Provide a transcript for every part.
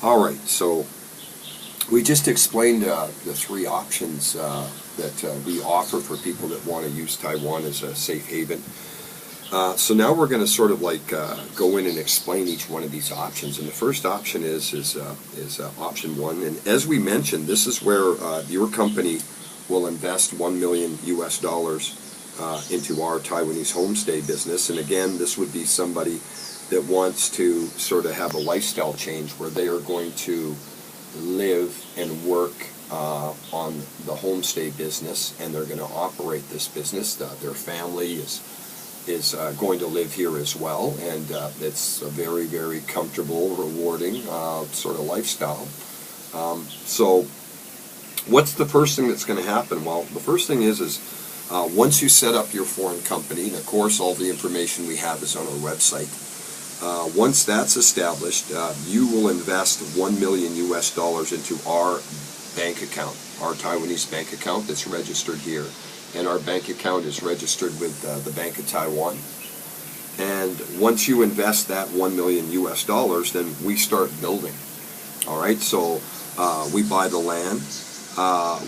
All right, so we just explained the three options that we offer for people that want to use Taiwan as a safe haven. So now we're going to sort of like go in and explain each one of these options. And the first option is option one. And as we mentioned, this is where your company will invest $1 million into our Taiwanese homestay business. And again, this would be somebody that wants to sort of have a lifestyle change where they are going to live and work on the homestay business, and they're going to operate this business. Their family is going to live here as well, and it's a very, very comfortable, rewarding sort of lifestyle. So what's the first thing that's going to happen? Well, the first thing is once you set up your foreign company, and of course all the information we have is on our website. Once that's established, you will invest $1 million into our bank account, our Taiwanese bank account that's registered here. And our bank account is registered with the Bank of Taiwan. And once you invest that $1 million, then we start building. All right, so we buy the land,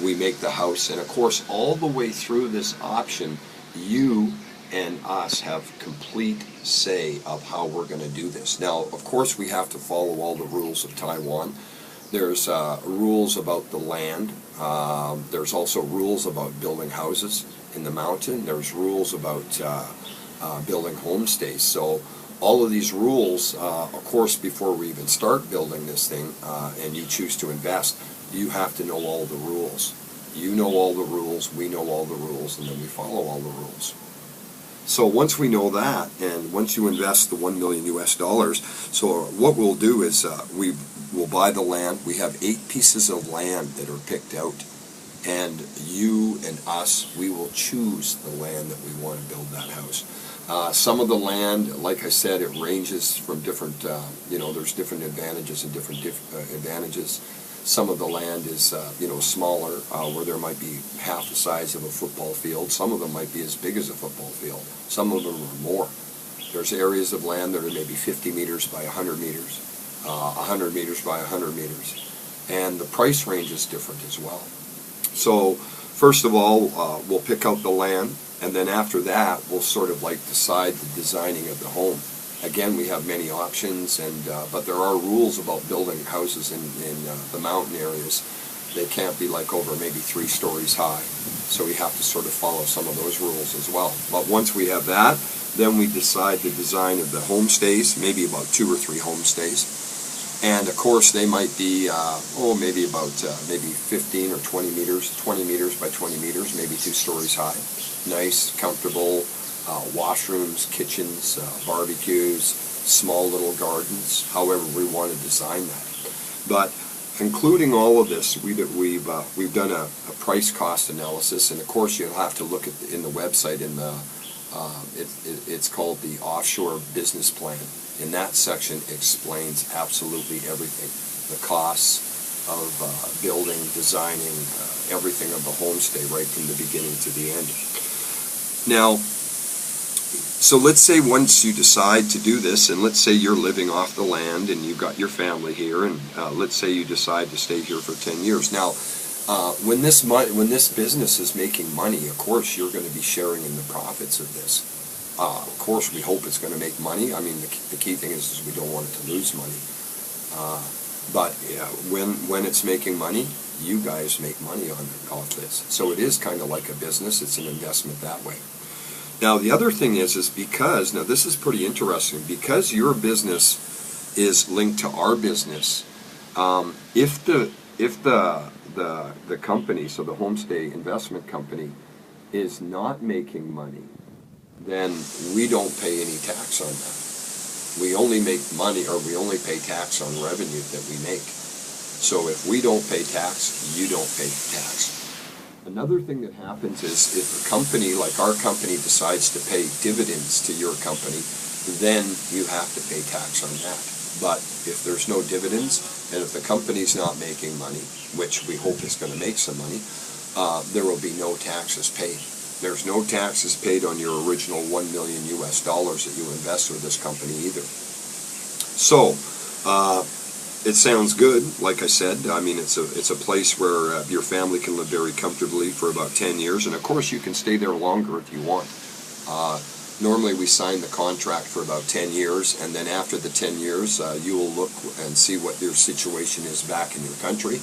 we make the house, and of course all the way through this option, you and us have complete say of how we're going to do this. Now, of course, we have to follow all the rules of Taiwan. There's rules about the land. There's also rules about building houses in the mountain. There's rules about building homestays. So all of these rules, of course, before we even start building this thing and you choose to invest, you have to know all the rules. You know all the rules, we know all the rules, and then we follow all the rules. So once we know that, and once you invest the $1 million, so what we'll do is we will buy the land. We have 8 pieces of land that are picked out, and you and us, we will choose the land that we want to build that house. Some of the land, like I said, it ranges from different, there's different advantages and different advantages. Some of the land is, smaller, where there might be half the size of a football field. Some of them might be as big as a football field. Some of them are more. There's areas of land that are maybe 50 meters by 100 meters, 100 meters by 100 meters. And the price range is different as well. So, first of all, we'll pick out the land, and then after that, we'll sort of like decide the designing of the home. Again, we have many options, but there are rules about building houses in the mountain areas. They can't be like over maybe 3 stories high. So we have to sort of follow some of those rules as well. But once we have that, then we decide the design of the homestays, maybe about 2 or 3 homestays. And of course, they might be, maybe about maybe 15 or 20 meters, 20 meters by 20 meters, maybe 2 stories high. Nice, comfortable. Washrooms, kitchens, barbecues, small little gardens, however we want to design that. But including all of this, we've done a price cost analysis, and of course you'll have to look at in the website in the it's called the Offshore Business Plan. In that section explains absolutely everything, the costs of building, designing, everything of the homestay right from the beginning to the end. Now, so let's say once you decide to do this, and let's say you're living off the land and you've got your family here, and let's say you decide to stay here for 10 years. Now, when this business is making money, of course you're going to be sharing in the profits of this. Of course, we hope it's going to make money. I mean, the key thing is we don't want it to lose money. But when it's making money, you guys make money off this. So it is kind of like a business. It's an investment that way. Now, the other thing is because, now this is pretty interesting, because your business is linked to our business, if the company, so the homestay investment company, is not making money, then we don't pay any tax on that. We only make money, or we only pay tax on revenue that we make. So if we don't pay tax, you don't pay tax. Another thing that happens is if a company like our company decides to pay dividends to your company, then you have to pay tax on that. But if there's no dividends, and if the company's not making money, which we hope is going to make some money, there will be no taxes paid. There's no taxes paid on your original $1 million that you invest with this company either. So, It sounds good, like I said. I mean, it's a place where your family can live very comfortably for about 10 years, and of course you can stay there longer if you want. Normally we sign the contract for about 10 years, and then after the 10 years you will look and see what your situation is back in your country.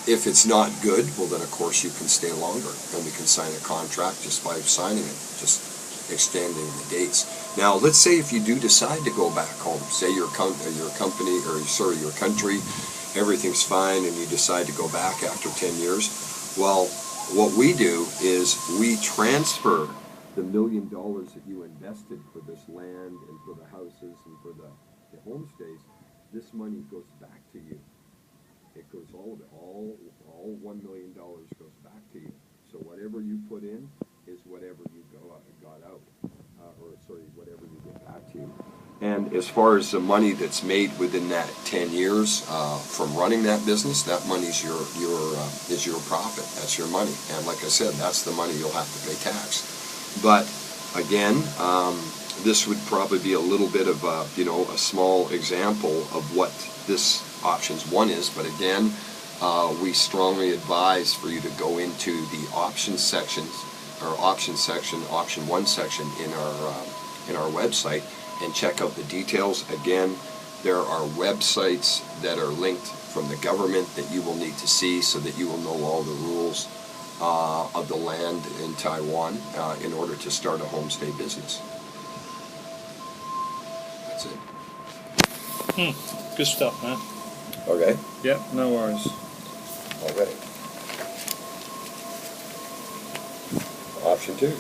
If it's not good, well then of course you can stay longer, and we can sign a contract just by signing it, just extending the dates. Now, let's say if you do decide to go back home, say your company, or sorry, your country, everything's fine, and you decide to go back after 10 years. Well, what we do is we transfer the $1 million that you invested for this land and for the houses and for the homestays. This money goes back to you. It goes all of it, all $1 million goes back to you. So whatever you put in is whatever you got out, or sorry, whatever you get back to you. And as far as the money that's made within that 10 years from running that business, that money's your profit. That's your money. And like I said, that's the money you'll have to pay tax. But again, this would probably be a little bit of a small example of what this options 1 is. But again, we strongly advise for you to go into the options sections, or option 1 section in our website, and check out the details. Again, there are websites that are linked from the government that you will need to see, so that you will know all the rules of the land in Taiwan in order to start a homestay business. That's it. Good stuff, man. Okay. Yep, no worries. All right. Option 2.